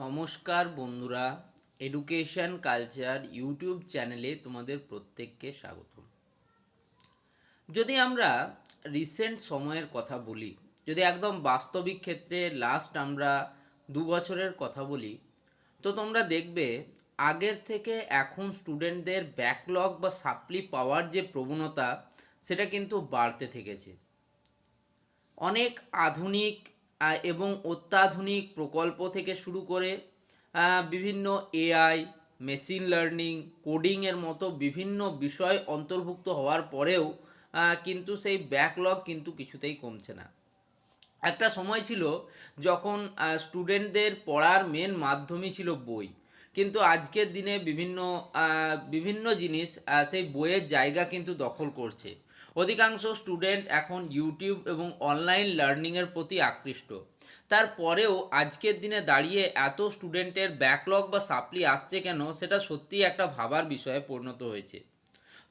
নমস্কার বন্ধুরা, education culture YouTube চ্যানেলে তোমাদের প্রত্যেককে স্বাগত। যদি আমরা রিসেন্ট সময়ের কথা বলি, যদি একদম বাস্তবিক ক্ষেত্রে লাস্ট আমরা 2 বছরের কথা বলি, তো তোমরা দেখবে আগের থেকে এখন স্টুডেন্টদের ব্যাকলগ বা সাপ্লি পাওয়ার যে প্রবণতা সেটা কিন্তু বাড়তে থেকেছে। অনেক আধুনিক এবং অত্যাধুনিক প্রকল্প থেকে শুরু করে বিভিন্ন এআই, মেশিন লার্নিং, কোডিংয়ের মতো বিভিন্ন বিষয় অন্তর্ভুক্ত হওয়ার পরেও কিন্তু সেই ব্যাকলগ কিন্তু কিছুতেই কমছে না। একটা সময় ছিল যখন স্টুডেন্টদের পড়ার মেন মাধ্যমই ছিল বই, কিন্তু আজকের দিনে বিভিন্ন জিনিস সেই বইয়ের জায়গা কিন্তু দখল করছে। অধিকাংশ স্টুডেন্ট এখন ইউটিউব এবং অনলাইন লার্নিংয়ের প্রতি আকৃষ্ট। তারপরেও আজকের দিনে দাঁড়িয়ে এত স্টুডেন্টের ব্যাকলগ বা সাপ্লি আসছে কেন, সেটা সত্যিই একটা ভাবার বিষয়ে পরিণত হয়েছে।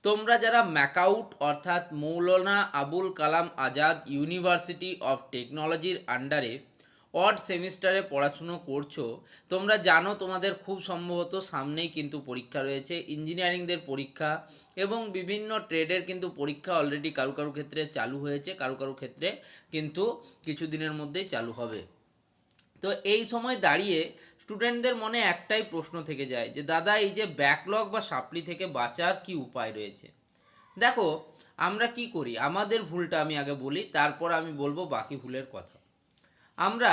তোমরা যারা ম্যাকাউট অর্থাৎ মৌলানা আবুল কালাম আজাদ ইউনিভার্সিটি অফ টেকনোলজির আন্ডারে অড সেমিস্টারে পড়াশুনো করছো, তোমরা জানো তোমাদের খুব সম্ভবত সামনেই কিন্তু পরীক্ষা রয়েছে, ইঞ্জিনিয়ারিংদের পরীক্ষা এবং বিভিন্ন ট্রেডের কিন্তু পরীক্ষা অলরেডি কারো কারো ক্ষেত্রে চালু হয়েছে, কারো কারো ক্ষেত্রে কিন্তু কিছুদিনের মধ্যেই চালু হবে। তো এই সময় দাঁড়িয়ে স্টুডেন্টদের মনে একটাই প্রশ্ন থেকে যায় যে দাদা, এই যে ব্যাকলগ বা সাপ্লি থেকে বাঁচার কি উপায় রয়েছে। দেখো, আমরা কি করি, আমাদের ভুলটা আমি আগে বলি, তারপর আমি বলবো বাকি ভুলের কথা। আমরা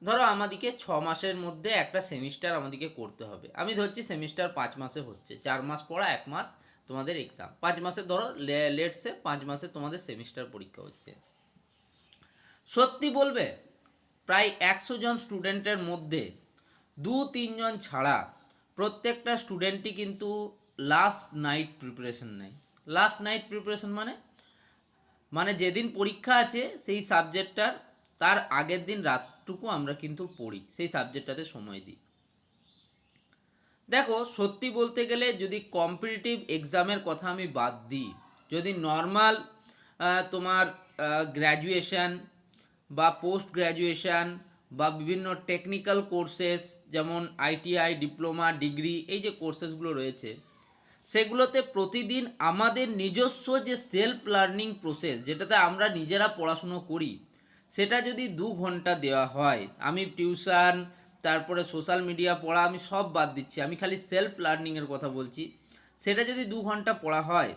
ধরো আমাদেরকে 6 মাসের মধ্যে একটা সেমিস্টার আমাদেরকে করতে হবে। আমি ধরছি সেমিস্টার 5 মাসে হচ্ছে, 4 মাস পড়া, 1 মাস তোমাদের এক্সাম। 5 মাসে ধরো লেটসে 5 মাসে তোমাদের সেমিস্টার পরীক্ষা হচ্ছে। সত্যি বলবে, প্রায় 100 জন স্টুডেন্টের মধ্যে 2-3 জন ছাড়া প্রত্যেকটা স্টুডেন্টই কিন্তু লাস্ট নাইট প্রিপারেশন নেয়। লাস্ট নাইট প্রিপারেশন মানে যেদিন পরীক্ষা আছে সেই সাবজেক্টটার তার আগের দিন রাতটুকু আমরা কিন্তু পড়ি, সেই সাবজেক্টটাতে সময় দিই। দেখো, সত্যি বলতে গেলে যদি কম্পিটিটিভ এক্সামের কথা আমি বাদ দিই, যদি নর্মাল তোমার গ্র্যাজুয়েশন বা পোস্ট গ্র্যাজুয়েশন বা বিভিন্ন টেকনিক্যাল কোর্সেস যেমন আইটিআই, ডিপ্লোমা, ডিগ্রি, এই যে কোর্সেসগুলো রয়েছে, সেগুলোতে প্রতিদিন আমাদের নিজস্ব যে সেলফ লার্নিং প্রসেস, যেটাতে আমরা নিজেরা পড়াশুনো করি, সেটা যদি 2 ঘন্টা দেওয়া হয়, আমি টিউশন, তারপরে সোশ্যাল মিডিয়া পড়া আমি সব বাদ দিচ্ছি, আমি খালি সেলফ লার্নিংয়ের কথা বলছি, সেটা যদি 2 ঘন্টা পড়া হয়,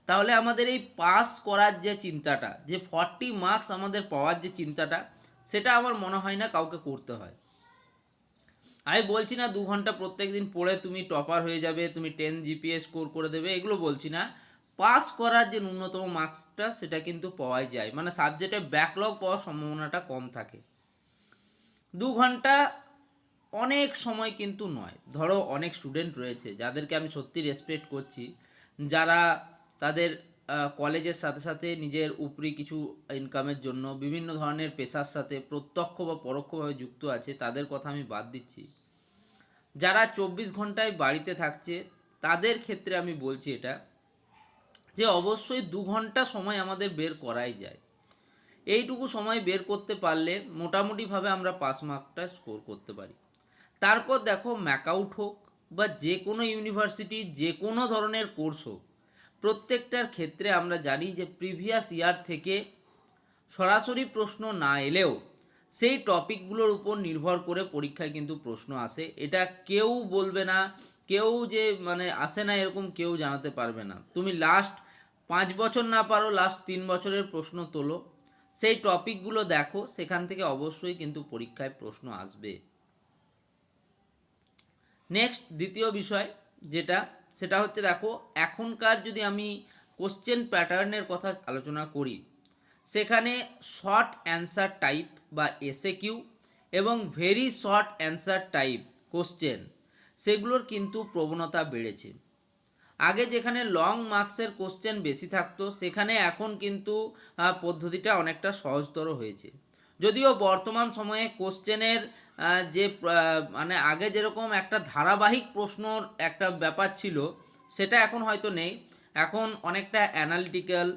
তাহলে আমাদের এই পাস করার যে চিন্তাটা, যে 40 মার্কস আমাদের পাওয়ার যে চিন্তাটা, সেটা আমার মনে হয় না কাউকে করতে হয়। আমি বলছি না 2 ঘন্টা প্রত্যেক দিন পড়ে তুমি টপার হয়ে যাবে, তুমি 10 জিপিএ স্কোর করে দেবে, এগুলো বলছি না। পাস করার যে ন্যূনতম মার্কসটা সেটা কিন্তু পাওয়াই যায়, মানে সাবজেক্টে ব্যাকলগ পাওয়ার সম্ভাবনাটা কম থাকে। 2 ঘন্টা অনেক সময় কিন্তু নয়। ধরো অনেক স্টুডেন্ট রয়েছে যাদেরকে আমি সত্যি রেসপেক্ট করছি, যারা তাদের কলেজের সাথে সাথে নিজের উপরি কিছু ইনকামের জন্য বিভিন্ন ধরনের পেশার সাথে প্রত্যক্ষ বা পরোক্ষভাবে যুক্ত আছে, তাদের কথা আমি বাদ দিচ্ছি। যারা 24 ঘন্টায় বাড়িতে থাকছে, তাদের ক্ষেত্রে আমি বলছি এটা, যে অবশ্যই 2 ঘন্টা সময় আমাদের বের করাই যায়। এইটুকু সময় বের করতে পারলে মোটামুটিভাবে আমরা পাস মার্কটা স্কোর করতে পারি। তারপর দেখো, ম্যাকআউট হোক বা যে কোনো ইউনিভার্সিটি যে কোনো ধরনের কোর্স হোক, প্রত্যেকটার ক্ষেত্রে আমরা জানি যে প্রিভিয়াস ইয়ার থেকে সরাসরি প্রশ্ন না এলেও সেই টপিকগুলোর উপর নির্ভর করে পরীক্ষায় কিন্তু প্রশ্ন আসে। এটা কেউ বলবে না, কেউ যে মানে আসে না এরকম কেউ জানাতে পারবে না। তুমি লাস্ট 5 বছর না পারো, লাস্ট 3 বছরের প্রশ্ন তোলো, সেই টপিকগুলো দেখো, সেখান থেকে অবশ্যই কিন্তু পরীক্ষায় প্রশ্ন আসবে। নেক্সট, দ্বিতীয় বিষয় যেটা, সেটা হচ্ছে দেখো, এখনকার যদি আমি কোশ্চেন প্যাটার্নের কথা আলোচনা করি, সেখানে শর্ট অ্যান্সার টাইপ বা এসএকিউ এবং very short answer type question, সেগুলোর কিন্তু প্রবণতা বেড়েছে। আগে যেখানে লং মার্কসের কোশ্চেন বেশি থাকতো, সেখানে এখন কিন্তু পদ্ধতিটা অনেকটা সহজতর হয়েছে। যদিও বর্তমান সময়ে কোশ্চেনের যে মানে আগে যেরকম একটা ধারাবাহিক প্রশ্নর একটা ব্যাপার ছিল, সেটা এখন হয়তো নেই। এখন অনেকটা অ্যানালিটিক্যাল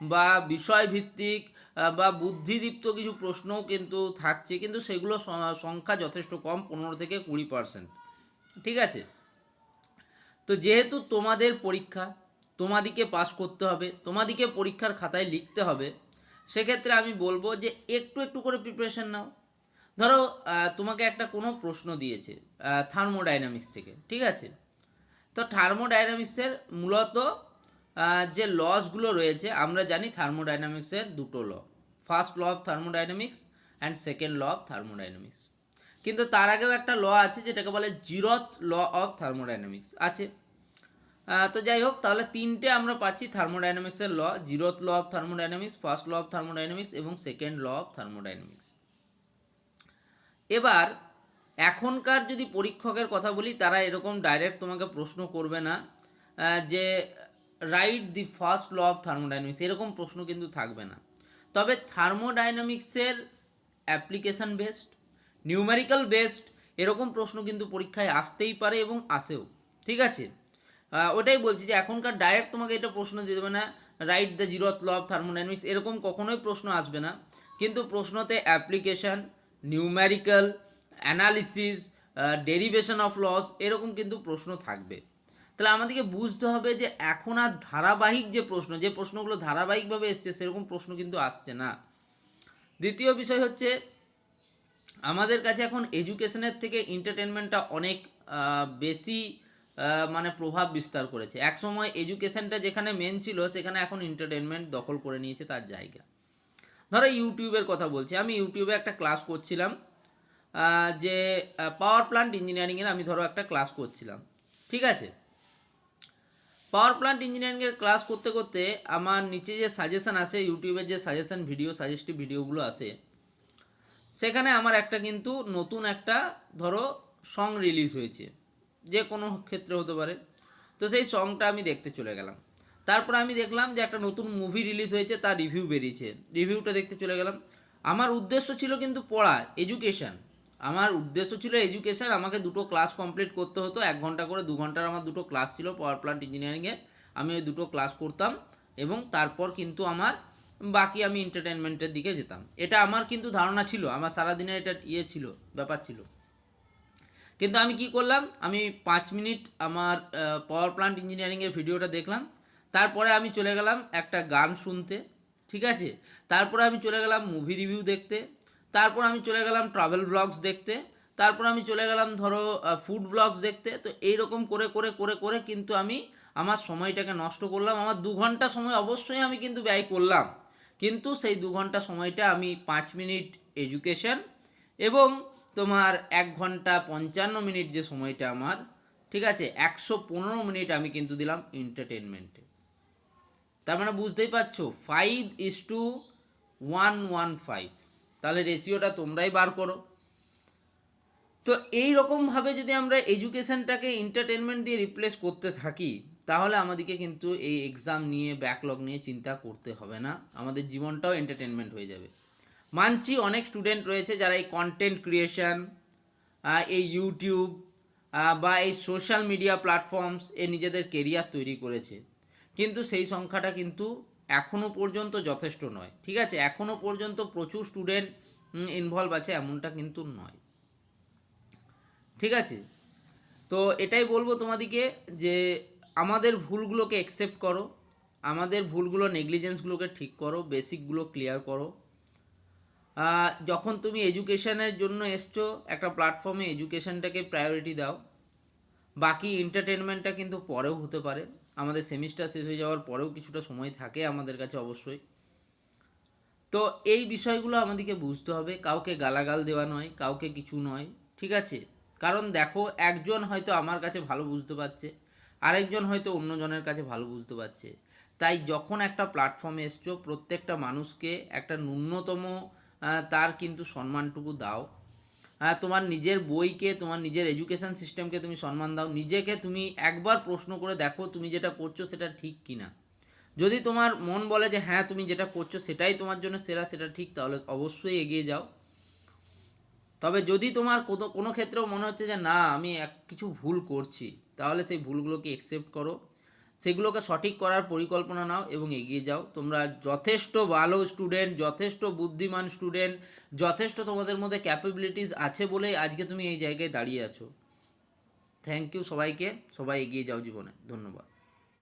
বা বিষয়ভিত্তিক বা বুদ্ধিদীপ্ত কিছু প্রশ্নও কিন্তু থাকছে, কিন্তু সেগুলো সংখ্যা যথেষ্ট কম, 15 থেকে 20%। ঠিক আছে, তো যেহেতু তোমাদের পরীক্ষা, তোমাদিকে পাস করতে হবে, তোমাদিকে পরীক্ষার খাতায় লিখতে হবে, সেক্ষেত্রে আমি বলবো যে একটু একটু করে প্রিপারেশন নাও। ধরো তোমাকে একটা কোনো প্রশ্ন দিয়েছে থার্মোডাইনামিক্স থেকে, ঠিক আছে, তো থার্মোডাইনামিক্সের মূলত যে লসগুলো রয়েছে, আমরা জানি থার্মোডাইনামিক্সের দুটো law, first law of thermodynamics and second law of thermodynamics. কিন্তু তার আগেও একটা ল আছে যেটাকে বলে জিরোথ ল অফ থার্মোডাইনামিক্স আছে। তো যাই হোক, তাহলে তিনটে আমরা পাচ্ছি থার্মোডাইনামিক্সের law: zeroth law of thermodynamics, first law of thermodynamics এবং সেকেন্ড ল অফ থার্মোডাইনামিক্স। এবার এখনকার যদি পরীক্ষকের কথা বলি, তারা এরকম ডাইরেক্ট তোমাকে প্রশ্ন করবে না যে right the first law of thermodynamics, এরকম প্রশ্ন কিন্তু থাকবে না। তবে থার্মোডাইনামিক্সের অ্যাপ্লিকেশন বেসড, নিউমেরিক্যাল বেসড এরকম প্রশ্ন কিন্তু পরীক্ষায় আসতেই পারে এবং আসেও। ঠিক আছে, ওটাই বলছি যে এখনকার ডাইরেক্ট তোমাকে এটা প্রশ্ন দিয়ে দেবে না write the zeroth law of thermodynamics, এরকম কখনোই প্রশ্ন আসবে না। কিন্তু প্রশ্নতে application, numerical analysis, derivation of laws এরকম কিন্তু প্রশ্ন থাকবে। তাহলে আমাদেরকে বুঝতে হবে যে এখন আর ধারাবাহিক যে প্রশ্নগুলো ধারাবাহিকভাবে এসছে সেরকম প্রশ্ন কিন্তু আসছে না। দ্বিতীয় বিষয় হচ্ছে, আমাদের কাছে এখন এডুকেশনের থেকে এন্টারটেনমেন্টটা অনেক বেশি মানে প্রভাব বিস্তার করেছে। একসময় এডুকেশনটা যেখানে মেন ছিল, সেখানে এখন এন্টারটেনমেন্ট দখল করে নিয়েছে তার জায়গা। ধরো ইউটিউবের কথা বলছি, আমি ইউটিউবে একটা ক্লাস করছিলাম, যে পাওয়ার প্ল্যান্ট ইঞ্জিনিয়ারিংয়ের আমি ধরো একটা ক্লাস করছিলাম। ঠিক আছে, পাওয়ার প্ল্যান্ট ইঞ্জিনিয়ারিংয়ের ক্লাস করতে করতে আমার নিচে যে সাজেশান আসে, ইউটিউবের যে সাজেশান ভিডিও, সাজেস্টিভ ভিডিওগুলো আসে, সেখানে আমার একটা কিন্তু নতুন একটা ধরো সং রিলিজ হয়েছে, যে কোনো ক্ষেত্রে হতে পারে। তো সেই সংটা আমি দেখতে চলে গেলাম। তারপর আমি দেখলাম যে একটা নতুন মুভি রিলিজ হয়েছে, তার রিভিউ বেরিয়েছে, রিভিউটা দেখতে চলে গেলাম। আমার উদ্দেশ্য ছিল কিন্তু পড়া, এডুকেশান, আমার উদ্দেশ্য ছিল এডুকেশান। আমাকে দুটো ক্লাস কমপ্লিট করতে হতো, 1 ঘন্টা করে 2 ঘন্টার আমার দুটো ক্লাস ছিল পাওয়ার প্ল্যান্ট ইঞ্জিনিয়ারিংয়ের। আমি ওই দুটো ক্লাস করতাম এবং তারপর কিন্তু আমার বাকি আমি এন্টারটেনমেন্টের দিকে যেতাম। এটা আমার কিন্তু ধারণা ছিল, আমার সারাদিনের এটা ছিল, ব্যাপার ছিল। কিন্তু আমি কি করলাম, আমি 5 মিনিট আমার পাওয়ার প্ল্যান্ট ইঞ্জিনিয়ারিংয়ের ভিডিওটা দেখলাম, তারপরে আমি চলে গেলাম একটা গান শুনতে। ঠিক আছে, তারপরে আমি চলে গেলাম মুভি রিভিউ দেখতে, তারপর আমি চলে গেলাম ট্রাভেল ব্লগস দেখতে, তারপর আমি চলে গেলাম ধরো ফুড ব্লগস দেখতে। তো এইরকম করে করে করে করে কিন্তু আমি আমার সময়টাকে নষ্ট করলাম। আমার 2 ঘন্টা সময় অবশ্যই আমি কিন্তু ব্যয় করলাম, কিন্তু সেই 2 ঘন্টা সময়টা আমি 5 মিনিট এডুকেশন এবং তোমার 1 ঘন্টা 55 মিনিট যে সময়টা আমার, ঠিক আছে, 115 মিনিট আমি কিন্তু দিলাম এন্টারটেনমেন্টে। তার মানে বুঝতেই পারছো 5:115। তাহলে রেশিওটা তোমরাই বার করো। তো এই রকমভাবে যদি আমরা এডুকেশনটাকে এন্টারটেনমেন্ট দিয়ে রিপ্লেস করতে থাকি, তাহলে আমাদেরকে কিন্তু এই এক্সাম নিয়ে, ব্যাকলগ নিয়ে চিন্তা করতে হবে না, আমাদের জীবনটাও এন্টারটেনমেন্ট হয়ে যাবে। মানছি অনেক স্টুডেন্ট রয়েছে যারা এই কন্টেন্ট ক্রিয়েশন, এই ইউটিউব বা এই সোশ্যাল মিডিয়া প্ল্যাটফর্মস এ নিজেদের কেরিয়ার তৈরি করেছে, কিন্তু সেই সংখ্যাটা কিন্তু এখনও পর্যন্ত যথেষ্ট নয়। ঠিক আছে, এখনও পর্যন্ত প্রচুর স্টুডেন্ট ইনভলভ আছে, এমনটা কিন্তু নয়। ঠিক আছে, তো এটাই বলবো তোমাদেরকে যে আমাদের ভুলগুলোকে অ্যাকসেপ্ট করো, আমাদের ভুলগুলো, নেগলিজেন্সগুলোকে ঠিক করো, বেসিকগুলো ক্লিয়ার করো। যখন তুমি এডুকেশনের জন্য এসছো একটা প্ল্যাটফর্মে, এডুকেশনটাকে প্রায়োরিটি দাও। বাকি এন্টারটেনমেন্টটা কিন্তু পরেও হতে পারে, আমাদের সেমিস্টার শেষ হয়ে যাওয়ার পরেও কিছুটা সময় থাকে আমাদের কাছে অবশ্যই। তো এই বিষয়গুলো আমাদেরকে বুঝতে হবে, কাউকে গালাগাল দেওয়া নয়, কাউকে কিছু নয়। ঠিক আছে, কারণ দেখো একজন হয়তো আমার কাছে ভালো বুঝতে পারছে, আরেকজন হয়তো অন্যজনের কাছে ভালো বুঝতে পারছে। তাই যখন একটা প্ল্যাটফর্মে এসছো, প্রত্যেকটা মানুষকে একটা ন্যূনতম তার কিন্তু সম্মানটুকু দাও। তোমার নিজের বইকে, তোমার নিজের এডুকেশন সিস্টেমকে তুমি সম্মান দাও। নিজেকে তুমি একবার প্রশ্ন করে দেখো তুমি যেটা করছো সেটা ঠিক কি না। যদি তোমার মন বলে যে হ্যাঁ তুমি যেটা করছো সেটাই তোমার জন্য সেরা, সেটা ঠিক, তাহলে অবশ্যই এগিয়ে যাও। তবে যদি তোমার কোনো ক্ষেত্রেও মনে হচ্ছে যে না আমি কিছু ভুল করছি, তাহলে সেই ভুলগুলোকে অ্যাকসেপ্ট করো। সেগুলোকে সঠিক করার পরিকল্পনা নাও এবং এগিয়ে যাও। তোমরা যথেষ্ট ভালো স্টুডেন্ট, যথেষ্ট বুদ্ধিমান স্টুডেন্ট, যথেষ্ট তোমাদের মধ্যে ক্যাপাবিলিটিস আছে বলেই আজকে তুমি এই জায়গায় দাঁড়িয়ে আছো। থ্যাংক ইউ সবাইকে, সবাই এগিয়ে যাও জীবনে। ধন্যবাদ।